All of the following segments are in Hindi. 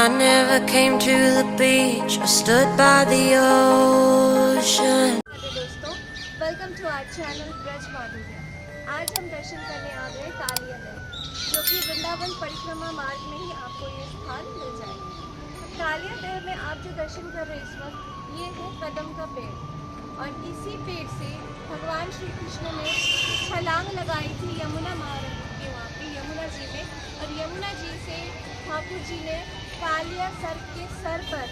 I never came to the beach, I stood by the ocean. Hello दोस्तों, welcome to our channel Braj Madhurya. आज हम दर्शन करने आ गए कालिया देव, जो कि वृंदावन परिक्रमा मार्ग में ही आपको ये स्थान मिल जाएगा। कालिया देव में आप जो दर्शन कर रहे हैं इस वक्त, ये है कदम का पेड़, और इसी पेड़ से भगवान श्री कृष्ण ने छलांग लगाई थी यमुना महारानी के वहाँ पे यमुना जी में, और यमुना जी से ठाकुर जी ने कालिया सर्प के सर पर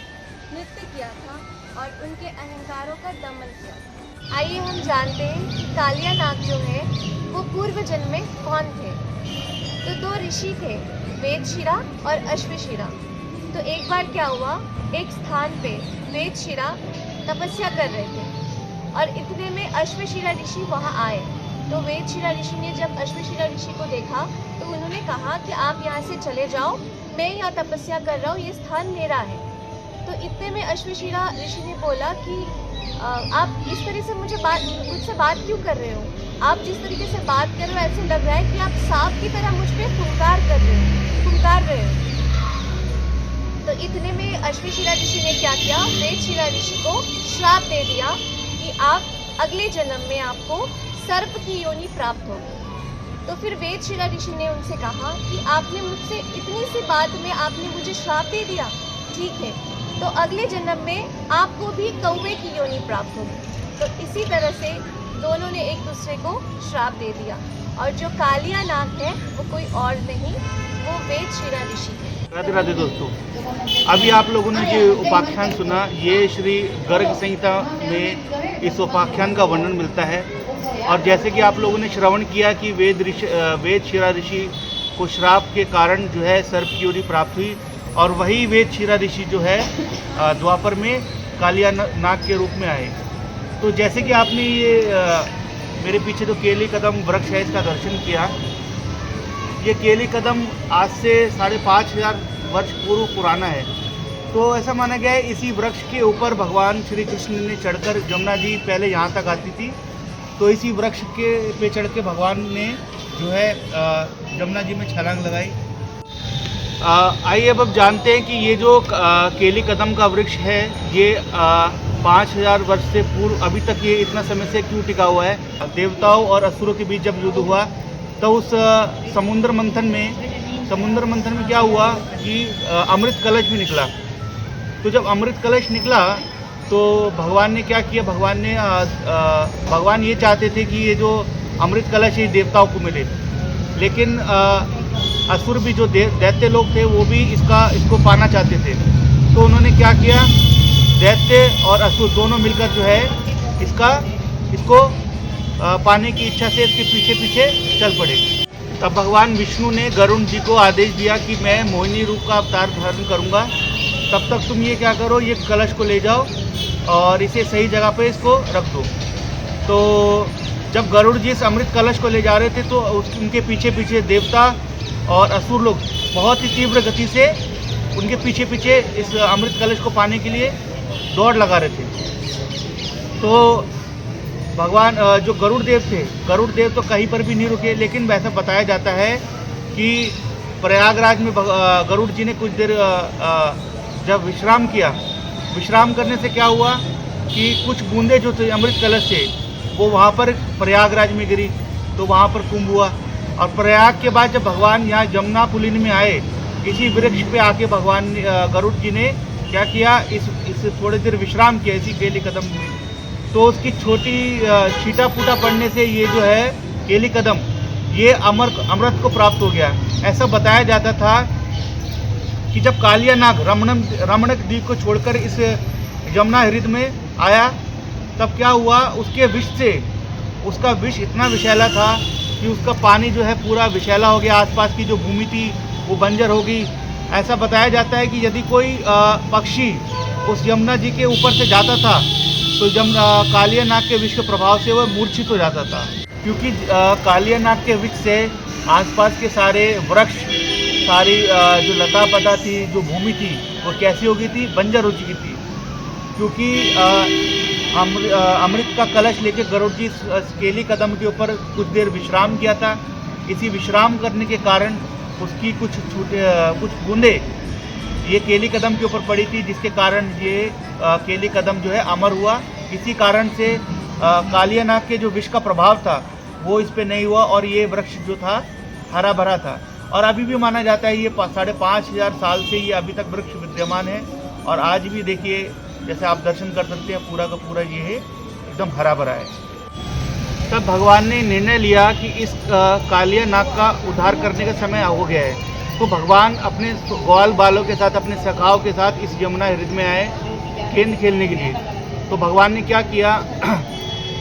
नृत्य किया था और उनके अहंकारों का दमन किया था। आइए हम जानते हैं कि कालिया नाग जो है वो पूर्व जन्म में कौन थे। तो दो ऋषि थे, वेदशिरा और अश्वशिरा। तो एक बार क्या हुआ, एक स्थान पे वेदशिरा तपस्या कर रहे थे और इतने में अश्वशिरा ऋषि वहाँ आए। तो वेदशिरा ऋषि ने जब अश्वशिरा ऋषि को देखा तो उन्होंने कहा कि आप यहाँ से चले जाओ, मैं यहाँ तपस्या कर रहा हूँ, ये स्थान मेरा है। तो इतने में अश्वशिरा ऋषि ने बोला कि आप इस तरह से मुझसे बात क्यों कर रहे हो? आप जिस तरीके से बात कर रहे हो ऐसे लग रहा है कि आप सांप की तरह मुझ पे फुंकार रहे हो। तो इतने में अश्वशिरा ऋषि ने क्या किया, वेदशिरा ऋषि को श्राप दे दिया कि आप अगले जन्म में आपको सर्प की योनि प्राप्त होगी। तो फिर वेदशिरा ऋषि ने उनसे कहा कि आपने मुझसे इतनी सी बात में आपने मुझे श्राप दे दिया, ठीक है, तो अगले जन्म में आपको भी कौवे की योनि प्राप्त होगी। तो इसी तरह से दोनों ने एक दूसरे को श्राप दे दिया, और जो कालिया नाग है वो कोई और नहीं, वो वेदशिरा ऋषि है। राधे राधे दोस्तों, अभी आप लोगों ने जो उपाख्यान सुना, ये श्री गर्ग संहिता में इस उपाख्यान का वर्णन मिलता है। और जैसे कि आप लोगों ने श्रवण किया कि वेदशिरा ऋषि को श्राप के कारण जो है सर्प की योनि प्राप्त हुई, और वही वेदशिरा ऋषि जो है द्वापर में कालिया नाग के रूप में आए। तो जैसे कि आपने ये मेरे पीछे जो केली कदम वृक्ष है इसका दर्शन किया, ये केली कदम आज से 5,500 वर्ष पूर्व पुराना है। तो ऐसा माना गया है इसी वृक्ष के ऊपर भगवान श्री कृष्ण ने चढ़कर, जमुना जी पहले यहाँ तक आती थी, तो इसी वृक्ष के पे चढ़ के भगवान ने जो है जमुना जी में छलांग लगाई। आइए अब जानते हैं कि ये जो केली कदम का वृक्ष है ये 5,000 वर्ष से पूर्व अभी तक ये इतना समय से क्यों टिका हुआ है। देवताओं और असुरों के बीच जब युद्ध हुआ तो उस समुद्र मंथन में क्या हुआ कि अमृत कलश भी निकला। तो जब अमृत कलश निकला तो भगवान ने क्या किया, भगवान ये चाहते थे कि ये जो अमृत कलश है देवताओं को मिले, लेकिन असुर भी जो दैत्य लोग थे वो भी इसको पाना चाहते थे। तो उन्होंने क्या किया, दैत्य और असुर दोनों मिलकर जो है इसको पाने की इच्छा से इसके पीछे पीछे चल पड़े। तब भगवान विष्णु ने गरुड़ जी को आदेश दिया कि मैं मोहिनी रूप का अवतार धारण करूँगा, तब तक तुम ये क्या करो, ये कलश को ले जाओ और इसे सही जगह पे इसको रख दो। तो जब गरुड़ जी इस अमृत कलश को ले जा रहे थे तो उनके पीछे पीछे देवता और असुर लोग बहुत ही तीव्र गति से उनके पीछे पीछे इस अमृत कलश को पाने के लिए दौड़ लगा रहे थे। तो भगवान जो गरुड़ देव तो कहीं पर भी नहीं रुके, लेकिन वैसा बताया जाता है कि प्रयागराज में गरुड़ जी ने कुछ देर जब विश्राम करने से क्या हुआ कि कुछ बूंदे जो थे अमृत कलश से वो वहाँ पर प्रयागराज में गिरी, तो वहाँ पर कुंभ हुआ। और प्रयाग के बाद जब भगवान यहाँ जमुना पुलिन में आए, इसी वृक्ष पे आके भगवान गरुड़ जी ने क्या किया, इस थोड़ी देर विश्राम किया इसी केली कदम में। तो उसकी छोटी छीटा फूटा पड़ने से ये जो है केली कदम ये अमृत को प्राप्त हो गया। ऐसा बताया जाता था कि जब कालिया नाग रमणक द्वीप को छोड़कर इस जमुना हृदय में आया, तब क्या हुआ, उसके विष से उसका विष इतना विषैला था कि उसका पानी जो है पूरा विषैला हो गया, आसपास की जो भूमि थी वो बंजर हो गई। ऐसा बताया जाता है कि यदि कोई पक्षी उस यमुना जी के ऊपर से जाता था तो कालिया नाग के विष के प्रभाव से वह मूर्छित हो जाता था, क्योंकि कालिया नाग के विष से आसपास के सारे वृक्ष, सारी जो लता पता थी, जो भूमि थी, वो कैसी हो गई थी, बंजर हो चुकी थी। क्योंकि अमृत का कलश लेके गरुड़ जी केली कदम के ऊपर कुछ देर विश्राम किया था। इसी विश्राम करने के कारण उसकी कुछ बूंदे ये केली कदम के ऊपर पड़ी थी, जिसके कारण ये केली कदम जो है अमर हुआ। इसी कारण से कालिया नाग के जो विष का प्रभाव था वो इस पे नहीं हुआ और ये वृक्ष जो था हरा भरा था। और अभी भी माना जाता है ये 5,500 साल से ये अभी तक वृक्ष विद्यमान है। और आज भी देखिए, जैसे आप दर्शन कर सकते हैं, पूरा का पूरा ये है एकदम हरा भरा है। तब भगवान ने निर्णय लिया कि इस कालिया नाग का उद्धार करने का समय हो गया है। तो भगवान अपने ग्वाल बालों के साथ, अपने सखाओं के साथ इस यमुना हृदय में आए गेंद खेलने के लिए। तो भगवान ने क्या किया,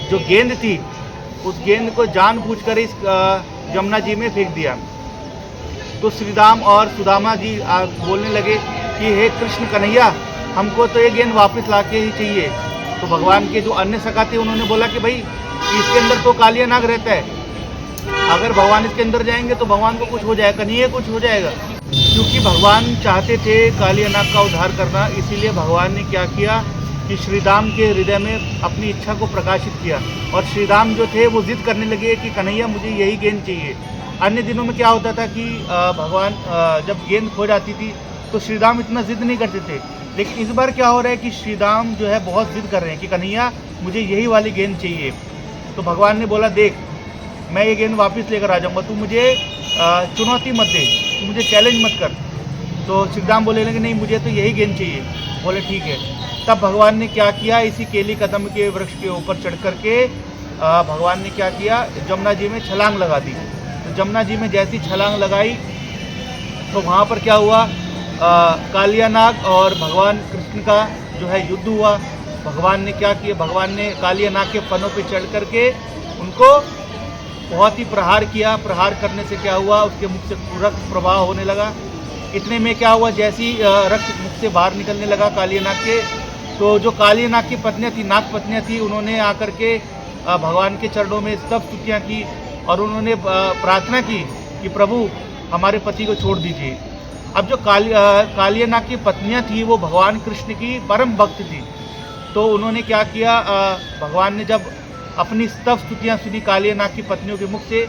जो गेंद थी उस गेंद को जानबूझकर इस यमुना जी में फेंक दिया। तो श्री राम और सुदामा जी बोलने लगे कि हे कृष्ण कन्हैया, हमको तो ये गेंद वापस लाके ही चाहिए। तो भगवान के जो अन्य सखा थे उन्होंने बोला कि भाई इसके अंदर तो कालिया नाग रहता है, अगर भगवान इसके अंदर जाएंगे तो भगवान को कुछ हो जाएगा, कन्हैया कुछ हो जाएगा। क्योंकि भगवान चाहते थे कालिया नाग का उद्धार करना, इसीलिए भगवान ने क्या किया कि श्री राम के हृदय में अपनी इच्छा को प्रकाशित किया। और श्री राम जो थे वो जिद करने लगे कि कन्हैया मुझे यही गेंद चाहिए। अन्य दिनों में क्या होता था कि भगवान जब गेंद खो जाती थी तो श्री राम इतना जिद नहीं करते थे, लेकिन इस बार क्या हो रहा है कि श्री राम जो है बहुत जिद कर रहे हैं कि कन्हैया मुझे यही वाली गेंद चाहिए। तो भगवान ने बोला, देख मैं ये गेंद वापस लेकर आ जाऊँगा, तू मुझे चुनौती मत दे, तू मुझे चैलेंज मत कर। तो श्री राम बोले कि नहीं मुझे तो यही गेंद चाहिए। बोले ठीक है। तब भगवान ने क्या किया, इसी केली कदम के वृक्ष के ऊपर चढ़ करके भगवान ने क्या किया, जमुना जी में छलांग लगा दी। तो जमुना जी में जैसी छलांग लगाई तो वहाँ पर क्या हुआ, कालिया नाग और भगवान कृष्ण का जो है युद्ध हुआ। भगवान ने क्या किया, भगवान ने कालिया नाग के फनों पे चढ़ करके उनको बहुत ही प्रहार किया। प्रहार करने से क्या हुआ, उसके मुख से रक्त प्रवाह होने लगा। इतने में क्या हुआ, जैसी रक्त मुख से बाहर निकलने लगा कालिया नाग के, तो जो कालिया नाग की पत्नियाँ थी, नाग पत्नियाँ थी, उन्होंने आकर के भगवान के चरणों में स्तव स्तुतियाँ की और उन्होंने प्रार्थना की कि प्रभु हमारे पति को छोड़ दीजिए। अब जो कालिया नाग की पत्नियाँ थी वो भगवान कृष्ण की परम भक्त थी। तो उन्होंने क्या किया, भगवान ने जब अपनी स्तव स्तुतियाँ सुनी कालिया नाग की पत्नियों के मुख से,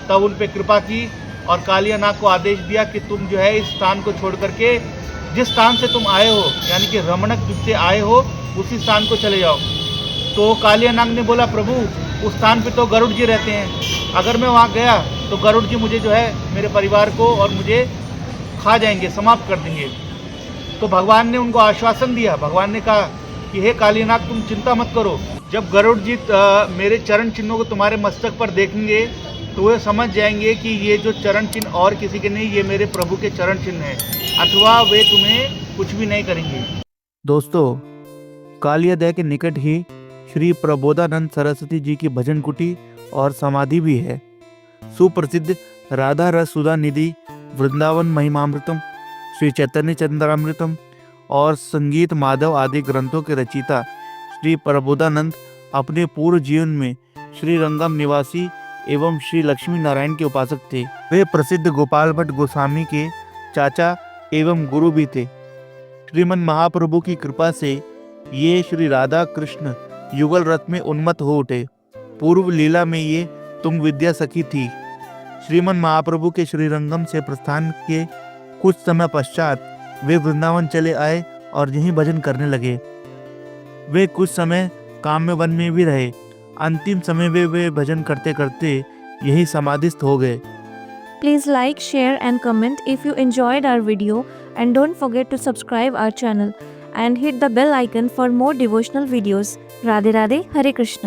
तब उन पर कृपा की और कालिया नाग को आदेश दिया कि तुम जो है इस स्थान को छोड़ करके जिस स्थान से तुम आए हो, यानी कि रमणक युग से आए हो, उसी स्थान को चले जाओ। तो कालिया नाग ने बोला, प्रभु उस स्थान पे तो गरुड़ जी रहते हैं, अगर मैं वहाँ गया तो गरुड़ जी मुझे जो है मेरे परिवार को और मुझे खा जाएंगे, समाप्त कर देंगे। तो भगवान ने उनको आश्वासन दिया। भगवान ने कहा कि हे कालिया नाग तुम चिंता मत करो, जब गरुड़ जी मेरे चरण चिन्हों को तुम्हारे मस्तक पर देखेंगे तो वे समझ जाएंगे कि ये जो चरण चिन्ह और किसी के नहीं, ये मेरे प्रभु के चरण चिन्ह हैं, अथवा वे तुम्हें कुछ भी नहीं करेंगे। दोस्तों, कालियादह के निकट ही श्री प्रबोधानंद सरस्वती जी की भजन कुटी और समाधि भी है। सुप्रसिद्ध राधा रस सुधा निधि, वृंदावन महिमामृतम, श्री चैतन्य चंद्रामृतम और संगीत माधव आदि ग्रंथों के रचयिता श्री प्रबोधानंद अपने पूर्व जीवन में श्री रंगम निवासी एवं श्री लक्ष्मी नारायण के उपासक थे। वे प्रसिद्ध गोपाल भट्ट गोस्वामी के चाचा एवं गुरु भी थे। श्रीमन महाप्रभु की कृपा से ये श्री राधा कृष्ण युगल रथ में उन्मत्त हो उठे। पूर्व लीला में ये तुंग विद्या सखी थी। श्रीमन महाप्रभु के श्रीरंगम से प्रस्थान के कुछ समय पश्चात वे वृंदावन चले आए और यहीं भजन करने लगे। वे कुछ समय काम्य वन में भी रहे। अंतिम समय वे भजन करते करते यही समाधिस्थ हो गए। Please like, share and comment if you enjoyed our video, and don't forget to subscribe our channel and hit the bell icon for more devotional videos. Radhe Radhe, Hare Krishna.